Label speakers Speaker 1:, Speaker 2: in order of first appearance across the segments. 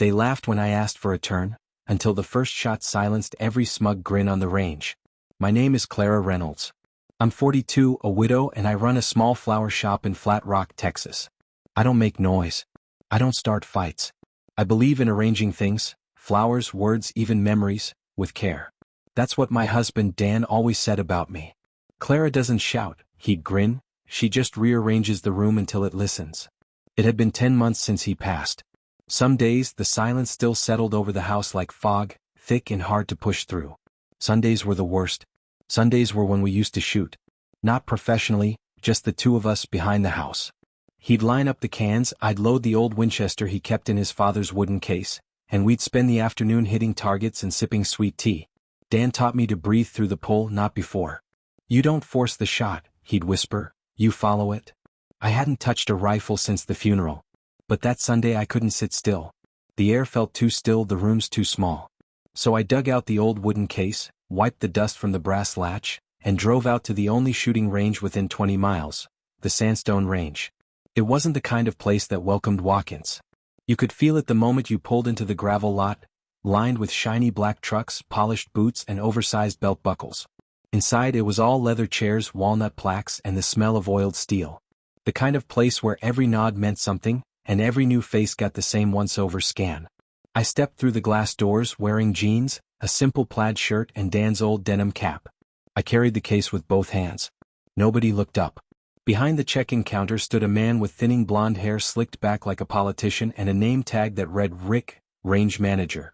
Speaker 1: They laughed when I asked for a turn, until the first shot silenced every smug grin on the range. My name is Clara Reynolds. I'm 42, a widow, and I run a small flower shop in Flat Rock, Texas. I don't make noise. I don't start fights. I believe in arranging things, flowers, words, even memories, with care. That's what my husband Dan always said about me. Clara doesn't shout, he'd grin, she just rearranges the room until it listens. It had been 10 months since he passed. Some days the silence still settled over the house like fog, thick and hard to push through. Sundays were the worst. Sundays were when we used to shoot. Not professionally, just the two of us behind the house. He'd line up the cans, I'd load the old Winchester he kept in his father's wooden case, and we'd spend the afternoon hitting targets and sipping sweet tea. Dan taught me to breathe through the pull, not before. You don't force the shot, he'd whisper, you follow it. I hadn't touched a rifle since the funeral. But that Sunday I couldn't sit still. The air felt too still, the room's too small. So I dug out the old wooden case, wiped the dust from the brass latch, and drove out to the only shooting range within 20 miles, the Sandstone Range. It wasn't the kind of place that welcomed walk-ins. You could feel it the moment you pulled into the gravel lot, lined with shiny black trucks, polished boots, and oversized belt buckles. Inside it was all leather chairs, walnut plaques, and the smell of oiled steel. The kind of place where every nod meant something, and every new face got the same once-over scan. I stepped through the glass doors wearing jeans, a simple plaid shirt, and Dan's old denim cap. I carried the case with both hands. Nobody looked up. Behind the check-in counter stood a man with thinning blonde hair slicked back like a politician and a name tag that read Rick, Range Manager.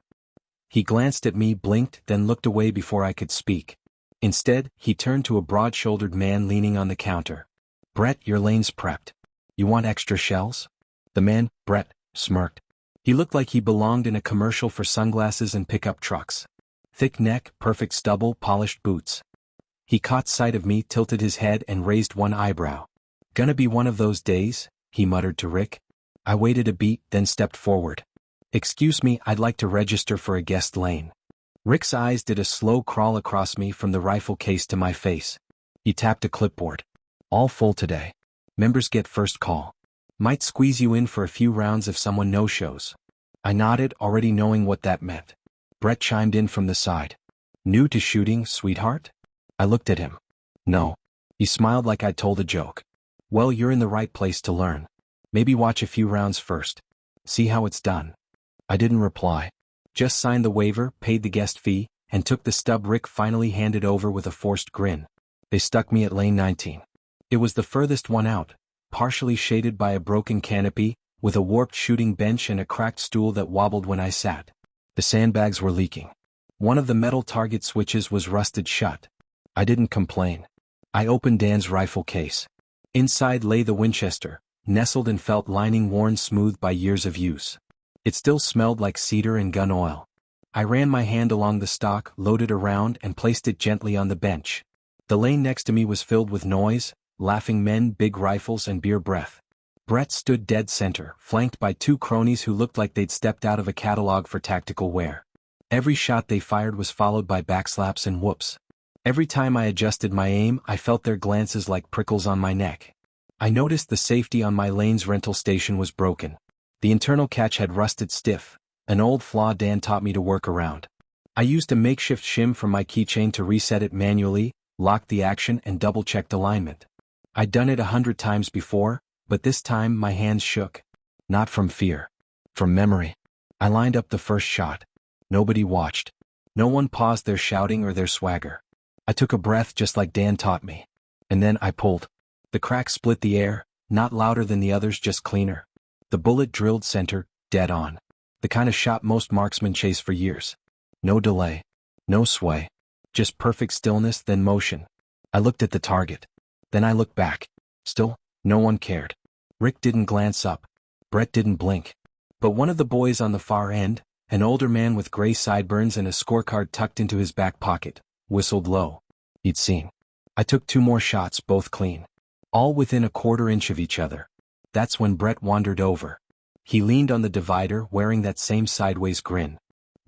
Speaker 1: He glanced at me, blinked, then looked away before I could speak. Instead, he turned to a broad-shouldered man leaning on the counter. Brett, your lane's prepped. You want extra shells? The man, Brett, smirked. He looked like he belonged in a commercial for sunglasses and pickup trucks. Thick neck, perfect stubble, polished boots. He caught sight of me, tilted his head, and raised one eyebrow. Gonna be one of those days, he muttered to Rick. I waited a beat, then stepped forward. Excuse me, I'd like to register for a guest lane. Rick's eyes did a slow crawl across me from the rifle case to my face. He tapped a clipboard. All full today. Members get first call. Might squeeze you in for a few rounds if someone no-shows. I nodded, already knowing what that meant. Brett chimed in from the side. New to shooting, sweetheart? I looked at him. No. He smiled like I'd told a joke. Well, you're in the right place to learn. Maybe watch a few rounds first. See how it's done. I didn't reply. Just signed the waiver, paid the guest fee, and took the stub Rick finally handed over with a forced grin. They stuck me at lane 19. It was the furthest one out, partially shaded by a broken canopy, with a warped shooting bench and a cracked stool that wobbled when I sat. The sandbags were leaking. One of the metal target switches was rusted shut. I didn't complain. I opened Dan's rifle case. Inside lay the Winchester, nestled in felt lining worn smooth by years of use. It still smelled like cedar and gun oil. I ran my hand along the stock, loaded around, and placed it gently on the bench. The lane next to me was filled with noise, laughing men, big rifles, and beer breath. Brett stood dead center, flanked by two cronies who looked like they'd stepped out of a catalog for tactical wear. Every shot they fired was followed by backslaps and whoops. Every time I adjusted my aim, I felt their glances like prickles on my neck. I noticed the safety on my lane's rental station was broken. The internal catch had rusted stiff, an old flaw Dan taught me to work around. I used a makeshift shim from my keychain to reset it manually, locked the action, and double-checked alignment. I'd done it 100 times before, but this time my hands shook. Not from fear. From memory. I lined up the first shot. Nobody watched. No one paused their shouting or their swagger. I took a breath just like Dan taught me. And then I pulled. The crack split the air, not louder than the others, just cleaner. The bullet drilled center, dead on. The kind of shot most marksmen chase for years. No delay. No sway. Just perfect stillness, then motion. I looked at the target. Then I looked back. Still, no one cared. Rick didn't glance up. Brett didn't blink. But one of the boys on the far end, an older man with gray sideburns and a scorecard tucked into his back pocket, whistled low. He'd seen. I took 2 more shots, both clean. All within a quarter inch of each other. That's when Brett wandered over. He leaned on the divider, wearing that same sideways grin.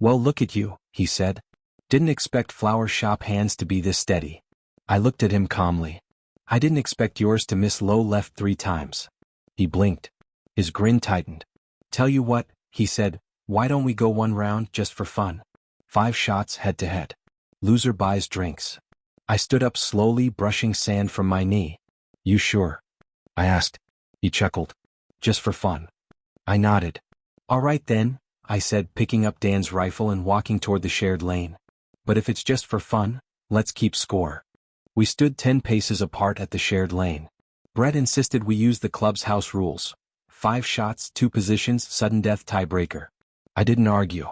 Speaker 1: Well, look at you, he said. Didn't expect flower shop hands to be this steady. I looked at him calmly. I didn't expect yours to miss low left 3 times. He blinked. His grin tightened. Tell you what, he said, Why don't we go one round just for fun? 5 shots head to head. Loser buys drinks. I stood up slowly, brushing sand from my knee. You sure? I asked. He chuckled. Just for fun. I nodded. All right then, I said, picking up Dan's rifle and walking toward the shared lane. But if it's just for fun, let's keep score. We stood 10 paces apart at the shared lane. Brett insisted we use the club's house rules. 5 shots, 2 positions, sudden death tiebreaker. I didn't argue.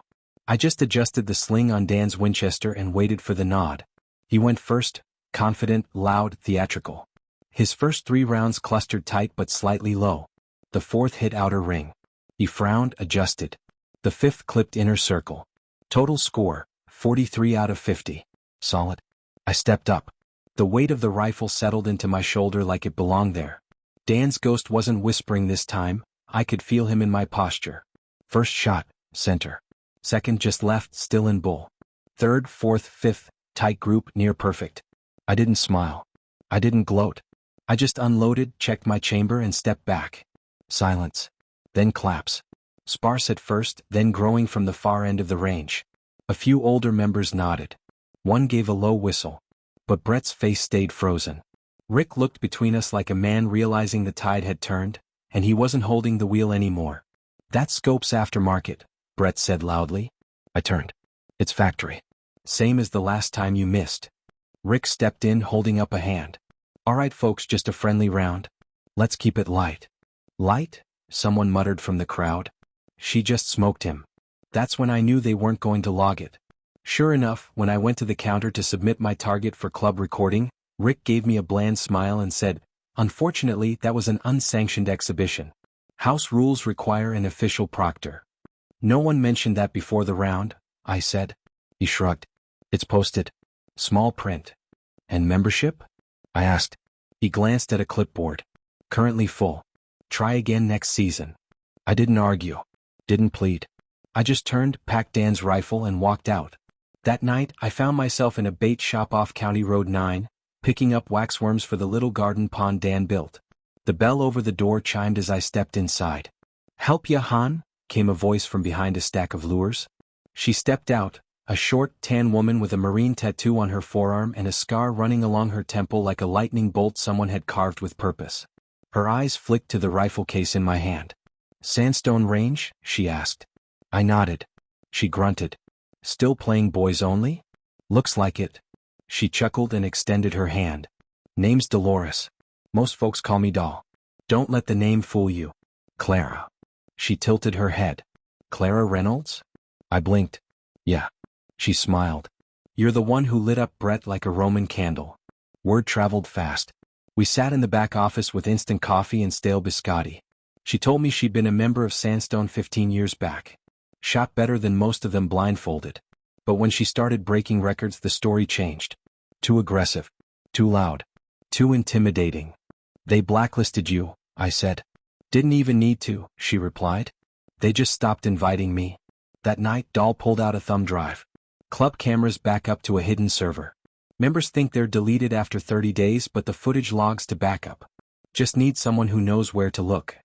Speaker 1: I just adjusted the sling on Dan's Winchester and waited for the nod. He went first, confident, loud, theatrical. His first 3 rounds clustered tight but slightly low. The 4th hit outer ring. He frowned, adjusted. The 5th clipped inner circle. Total score, 43 out of 50. Solid. I stepped up. The weight of the rifle settled into my shoulder like it belonged there. Dan's ghost wasn't whispering this time, I could feel him in my posture. First shot, center. Second just left, still in bull. Third, 4th, 5th, tight group, near perfect. I didn't smile. I didn't gloat. I just unloaded, checked my chamber and stepped back. Silence. Then claps. Sparse at first, then growing from the far end of the range. A few older members nodded. One gave a low whistle. But Brett's face stayed frozen. Rick looked between us like a man realizing the tide had turned, and he wasn't holding the wheel anymore. That's Scope's aftermarket, Brett said loudly. I turned. It's factory. Same as the last time you missed. Rick stepped in, holding up a hand. All right folks, just a friendly round. Let's keep it light. Light? Someone muttered from the crowd. She just smoked him. That's when I knew they weren't going to log it. Sure enough, when I went to the counter to submit my target for club recording, Rick gave me a bland smile and said, unfortunately, that was an unsanctioned exhibition. House rules require an official proctor. No one mentioned that before the round, I said. He shrugged. It's posted. Small print. And membership? I asked. He glanced at a clipboard. Currently full. Try again next season. I didn't argue. Didn't plead. I just turned, packed Dan's rifle and walked out. That night, I found myself in a bait shop off County Road 9, picking up waxworms for the little garden pond Dan built. The bell over the door chimed as I stepped inside. Help ya, Han? Came a voice from behind a stack of lures. She stepped out, a short, tan woman with a marine tattoo on her forearm and a scar running along her temple like a lightning bolt someone had carved with purpose. Her eyes flicked to the rifle case in my hand. Sandstone range? She asked. I nodded. She grunted. Still playing boys only? Looks like it. She chuckled and extended her hand. Name's Dolores. Most folks call me Doll. Don't let the name fool you. Clara. She tilted her head. Clara Reynolds? I blinked. Yeah. She smiled. You're the one who lit up Brett like a Roman candle. Word traveled fast. We sat in the back office with instant coffee and stale biscotti. She told me she'd been a member of Sandstone 15 years back. Shot better than most of them blindfolded. But when she started breaking records, the story changed. Too aggressive. Too loud. Too intimidating. They blacklisted you, I said. Didn't even need to, she replied. They just stopped inviting me. That night, Doll pulled out a thumb drive. Club cameras back up to a hidden server. Members think they're deleted after 30 days, but the footage logs to backup. Just need someone who knows where to look.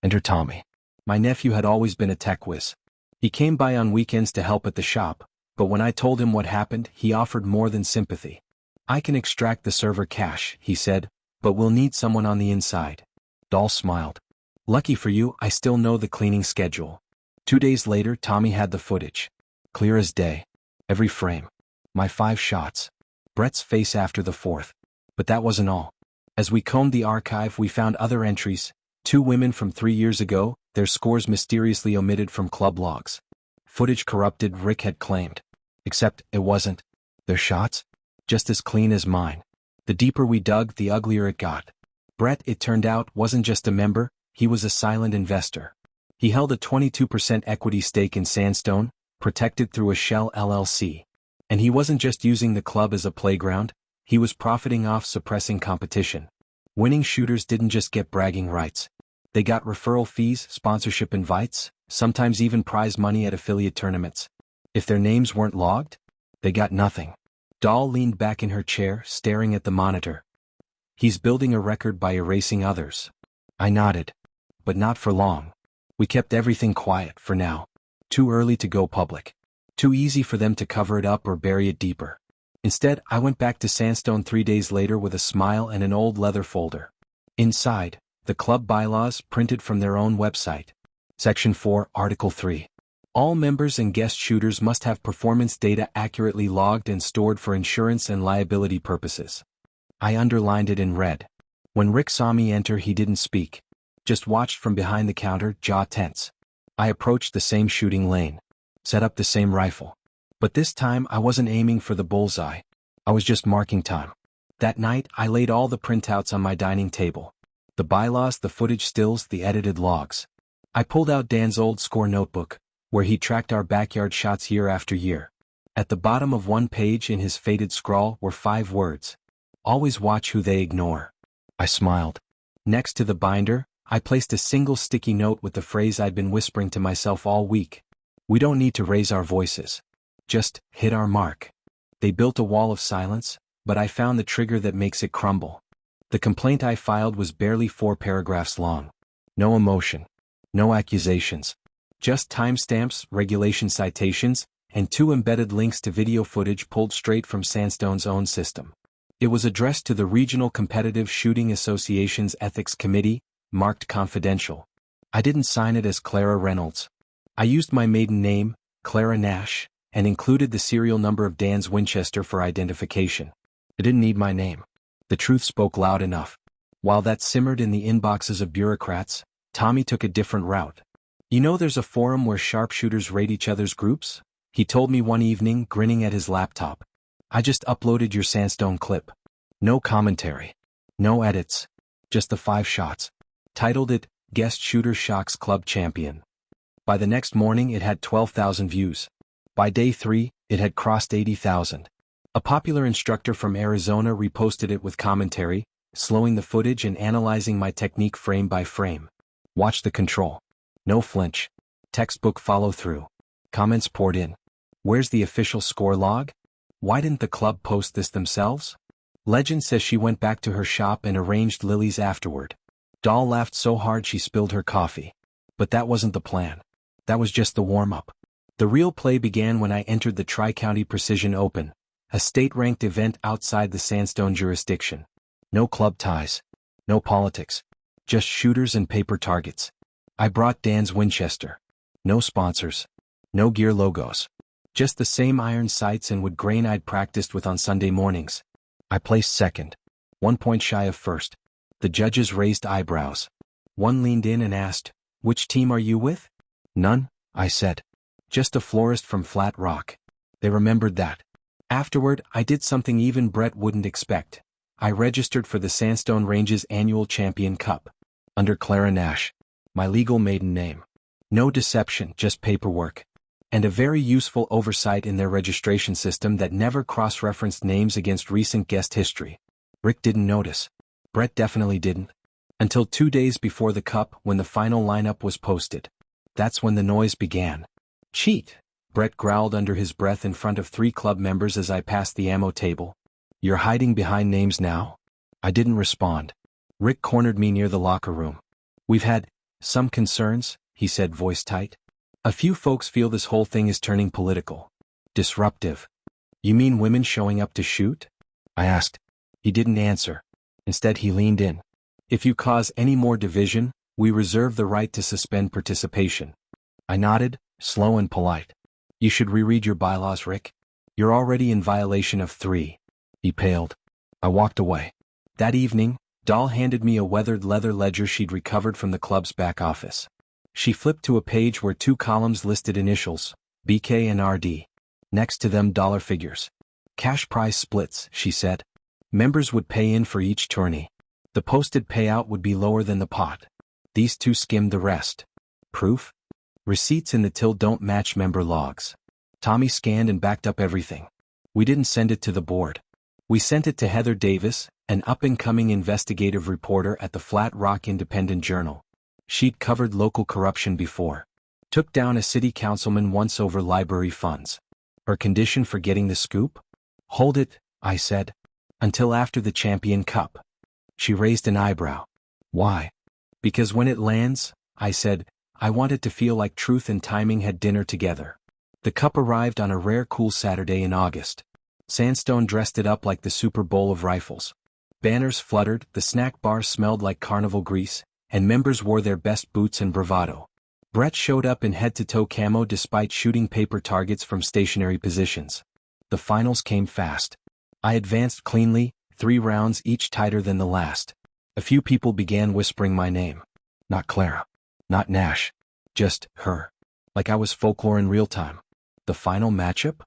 Speaker 1: Enter Tommy. My nephew had always been a tech whiz. He came by on weekends to help at the shop, but when I told him what happened, he offered more than sympathy. I can extract the server cache, he said, but we'll need someone on the inside. Doll smiled. Lucky for you, I still know the cleaning schedule. 2 days later, Tommy had the footage. Clear as day. Every frame. My 5 shots. Brett's face after the 4th. But that wasn't all. As we combed the archive, we found other entries. 2 women from 3 years ago, their scores mysteriously omitted from club logs. Footage corrupted, Rick had claimed. Except, it wasn't. Their shots? Just as clean as mine. The deeper we dug, the uglier it got. Brett, it turned out, wasn't just a member, he was a silent investor. He held a 22% equity stake in Sandstone, protected through a shell LLC. And he wasn't just using the club as a playground, he was profiting off suppressing competition. Winning shooters didn't just get bragging rights. They got referral fees, sponsorship invites, sometimes even prize money at affiliate tournaments. If their names weren't logged, they got nothing. Doll leaned back in her chair, staring at the monitor. He's building a record by erasing others. I nodded. But not for long. We kept everything quiet, for now. Too early to go public. Too easy for them to cover it up or bury it deeper. Instead, I went back to Sandstone 3 days later with a smile and an old leather folder. Inside, the club bylaws printed from their own website. Section 4, Article 3. All members and guest shooters must have performance data accurately logged and stored for insurance and liability purposes. I underlined it in red. When Rick saw me enter, he didn't speak. Just watched from behind the counter, jaw tense. I approached the same shooting lane. Set up the same rifle. But this time I wasn't aiming for the bullseye. I was just marking time. That night, I laid all the printouts on my dining table. The bylaws, the footage stills, the edited logs. I pulled out Dan's old score notebook, where he tracked our backyard shots year after year. At the bottom of one page in his faded scrawl were 5 words. Always watch who they ignore. I smiled. Next to the binder, I placed a single sticky note with the phrase I'd been whispering to myself all week. We don't need to raise our voices. Just hit our mark. They built a wall of silence, but I found the trigger that makes it crumble. The complaint I filed was barely 4 paragraphs long. No emotion. No accusations. Just timestamps, regulation citations, and 2 embedded links to video footage pulled straight from Sandstone's own system. It was addressed to the Regional Competitive Shooting Association's Ethics Committee, marked confidential. I didn't sign it as Clara Reynolds. I used my maiden name, Clara Nash, and included the serial number of Dan's Winchester for identification. I didn't need my name. The truth spoke loud enough. While that simmered in the inboxes of bureaucrats, Tommy took a different route. You know, there's a forum where sharpshooters rate each other's groups? He told me one evening, grinning at his laptop. I just uploaded your Sandstone clip. No commentary. No edits. Just the 5 shots. Titled it, Guest Shooter Shocks Club Champion. By the next morning it had 12,000 views. By day 3, it had crossed 80,000. A popular instructor from Arizona reposted it with commentary, slowing the footage and analyzing my technique frame by frame. Watch the control. No flinch. Textbook follow-through. Comments poured in. Where's the official score log? Why didn't the club post this themselves? Legend says she went back to her shop and arranged lilies afterward. Doll laughed so hard she spilled her coffee. But that wasn't the plan. That was just the warm-up. The real play began when I entered the Tri-County Precision Open, a state-ranked event outside the Sandstone jurisdiction. No club ties. No politics. Just shooters and paper targets. I brought Dan's Winchester. No sponsors. No gear logos. Just the same iron sights and wood grain I'd practiced with on Sunday mornings. I placed second. 1 point shy of first. The judges raised eyebrows. One leaned in and asked, "Which team are you with?" "None," I said. "Just a florist from Flat Rock." They remembered that. Afterward, I did something even Brett wouldn't expect. I registered for the Sandstone Range's annual Champion Cup. Under Clara Nash. My legal maiden name. No deception, just paperwork. And a very useful oversight in their registration system that never cross-referenced names against recent guest history. Rick didn't notice. Brett definitely didn't. Until 2 days before the cup, when the final lineup was posted. That's when the noise began. "Cheat," Brett growled under his breath in front of 3 club members as I passed the ammo table. "You're hiding behind names now?" I didn't respond. Rick cornered me near the locker room. "We've had some concerns," he said, voice tight. "A few folks feel this whole thing is turning political. Disruptive." "You mean women showing up to shoot?" I asked. He didn't answer. Instead he leaned in. "If you cause any more division, we reserve the right to suspend participation." I nodded, slow and polite. "You should reread your bylaws, Rick. You're already in violation of 3. He paled. I walked away. That evening, Doll handed me a weathered leather ledger she'd recovered from the club's back office. She flipped to a page where 2 columns listed initials, BK and RD. Next to them dollar figures. "Cash prize splits," she said. "Members would pay in for each tourney. The posted payout would be lower than the pot." These 2 skimmed the rest. Proof? Receipts in the till don't match member logs. Tommy scanned and backed up everything. We didn't send it to the board. We sent it to Heather Davis, an up-and-coming investigative reporter at the Flat Rock Independent Journal. She'd covered local corruption before. Took down a city councilman once over library funds. Her condition for getting the scoop? "Hold it," I said. "Until after the Champion Cup." She raised an eyebrow. "Why?" "Because when it lands," I said, I wanted to feel like truth and timing had dinner together. The cup arrived on a rare cool Saturday in August. Sandstone dressed it up like the Super Bowl of rifles. Banners fluttered, the snack bar smelled like carnival grease, and members wore their best boots and bravado. Brett showed up in head-to-toe camo despite shooting paper targets from stationary positions. The finals came fast. I advanced cleanly, 3 rounds each tighter than the last. A few people began whispering my name. Not Clara. Not Nash. Just her. Like I was folklore in real time. The final matchup?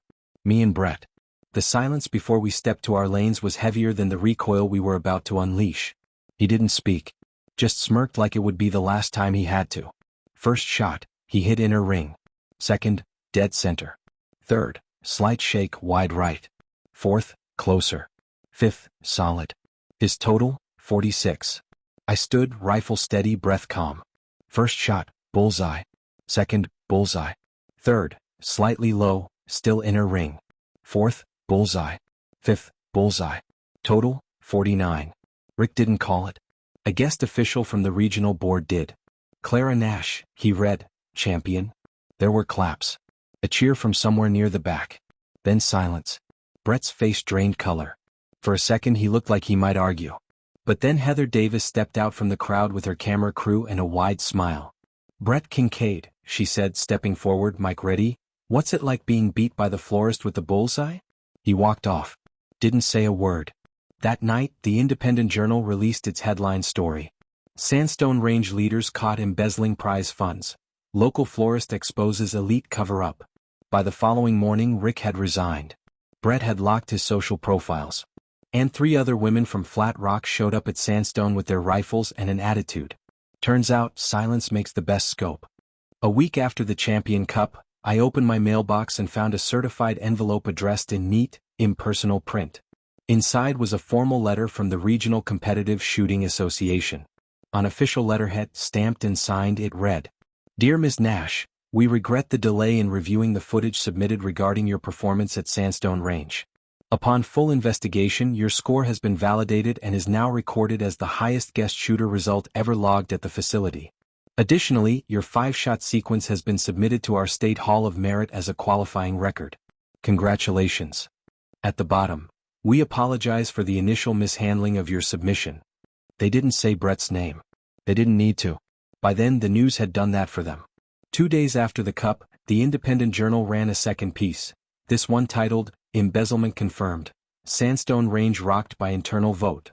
Speaker 1: Me and Brett. The silence before we stepped to our lanes was heavier than the recoil we were about to unleash. He didn't speak. Just smirked like it would be the last time he had to. First shot, he hit inner ring. Second, dead center. Third, slight shake wide right. Fourth, closer. Fifth, solid. His total, 46. I stood, rifle steady, breath calm. First shot, bullseye. Second, bullseye. Third, slightly low, still inner ring. Fourth, bullseye. Fifth, bullseye. Total, 49. Rick didn't call it. A guest official from the regional board did. Clara Nash, he read, champion. There were claps. A cheer from somewhere near the back. Then silence. Brett's face drained color. For a second he looked like he might argue. But then Heather Davis stepped out from the crowd with her camera crew and a wide smile. Brett Kincaid, she said, stepping forward, mic ready. What's it like being beat by the florist with the bullseye? He walked off. Didn't say a word. That night, the Independent Journal released its headline story. Sandstone Range leaders caught embezzling prize funds. Local florist exposes elite cover-up. By the following morning, Rick had resigned. Brett had locked his social profiles. And 3 other women from Flat Rock showed up at Sandstone with their rifles and an attitude. Turns out, silence makes the best scope. A week after the Champion Cup, I opened my mailbox and found a certified envelope addressed in neat, impersonal print. Inside was a formal letter from the Regional Competitive Shooting Association. On official letterhead, stamped and signed, it read, Dear Ms. Nash, we regret the delay in reviewing the footage submitted regarding your performance at Sandstone Range. Upon full investigation, your score has been validated and is now recorded as the highest guest shooter result ever logged at the facility. Additionally, your 5-shot sequence has been submitted to our State Hall of Merit as a qualifying record. Congratulations. At the bottom, we apologize for the initial mishandling of your submission. They didn't say Brett's name. They didn't need to. By then, the news had done that for them. 2 days after the Cup, the Independent Journal ran a second piece, this one titled, Embezzlement Confirmed. Sandstone Range rocked by internal vote.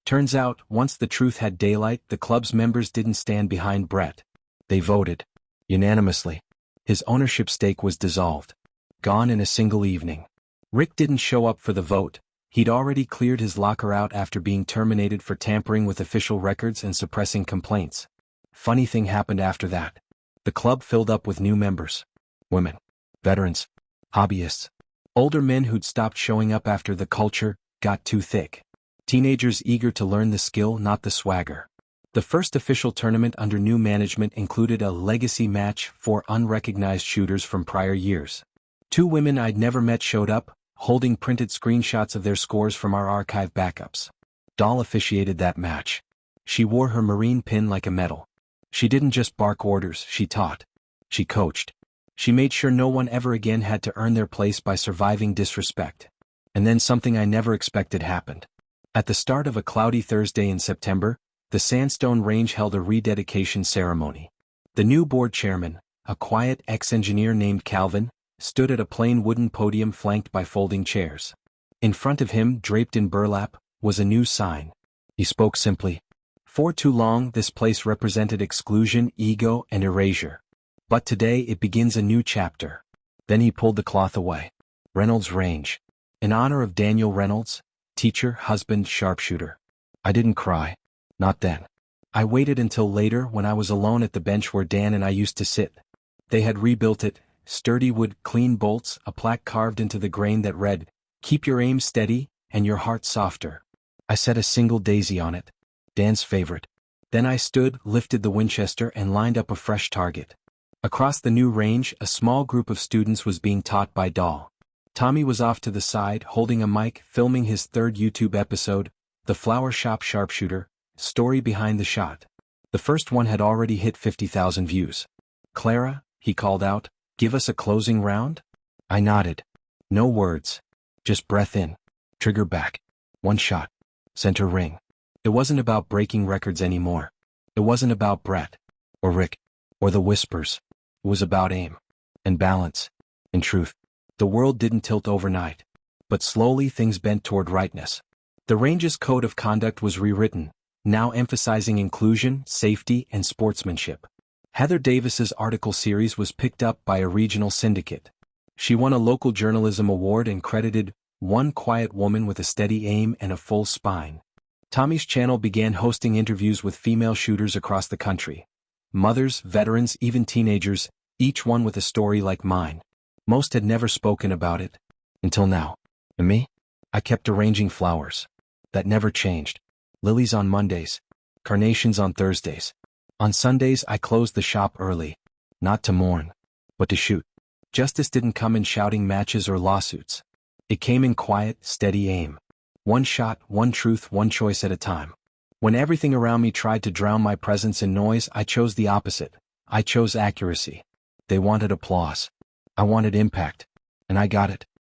Speaker 1: Turns out, once the truth had daylight, the club's members didn't stand behind Brett. They voted. Unanimously. His ownership stake was dissolved. Gone in a single evening. Rick didn't show up for the vote. He'd already cleared his locker out after being terminated for tampering with official records and suppressing complaints. Funny thing happened after that. The club filled up with new members. Women. Veterans. Hobbyists. Older men who'd stopped showing up after the culture got too thick. Teenagers eager to learn the skill, not the swagger. The first official tournament under new management included a legacy match for unrecognized shooters from prior years. 2 women I'd never met showed up, holding printed screenshots of their scores from our archive backups. Doll officiated that match. She wore her Marine pin like a medal. She didn't just bark orders, she taught. She coached. She made sure no one ever again had to earn their place by surviving disrespect. And then something I never expected happened. At the start of a cloudy Thursday in September, the Sandstone Range held a rededication ceremony. The new board chairman, a quiet ex-engineer named Calvin, stood at a plain wooden podium flanked by folding chairs. In front of him, draped in burlap, was a new sign. He spoke simply. For too long, this place represented exclusion, ego, and erasure. But today it begins a new chapter. Then he pulled the cloth away. Reynolds Range. In honor of Daniel Reynolds, teacher, husband, sharpshooter. I didn't cry. Not then. I waited until later when I was alone at the bench where Dan and I used to sit. They had rebuilt it, sturdy wood, clean bolts, a plaque carved into the grain that read, Keep your aim steady, and your heart softer. I set a single daisy on it. Dan's favorite. Then I stood, lifted the Winchester and lined up a fresh target. Across the new range, a small group of students was being taught by Doll. Tommy was off to the side, holding a mic, filming his 3rd YouTube episode, The Flower Shop Sharpshooter, Story Behind the Shot. The first one had already hit 50,000 views. "Clara," he called out, "give us a closing round?" I nodded. No words. Just breath in. Trigger back. One shot. Center ring. It wasn't about breaking records anymore. It wasn't about Brett. Or Rick. Or the whispers. It was about aim. And balance. In truth, the world didn't tilt overnight. But slowly things bent toward rightness. The range's code of conduct was rewritten, now emphasizing inclusion, safety, and sportsmanship. Heather Davis's article series was picked up by a regional syndicate. She won a local journalism award and credited "one quiet woman with a steady aim and a full spine." Tommy's channel began hosting interviews with female shooters across the country. Mothers, veterans, even teenagers, each one with a story like mine. Most had never spoken about it. Until now. And me? I kept arranging flowers. That never changed. Lilies on Mondays. Carnations on Thursdays. On Sundays I closed the shop early. Not to mourn, but to shoot. Justice didn't come in shouting matches or lawsuits. It came in quiet, steady aim. One shot, one truth, one choice at a time. When everything around me tried to drown my presence in noise, I chose the opposite. I chose accuracy. They wanted applause. I wanted impact. And I got it.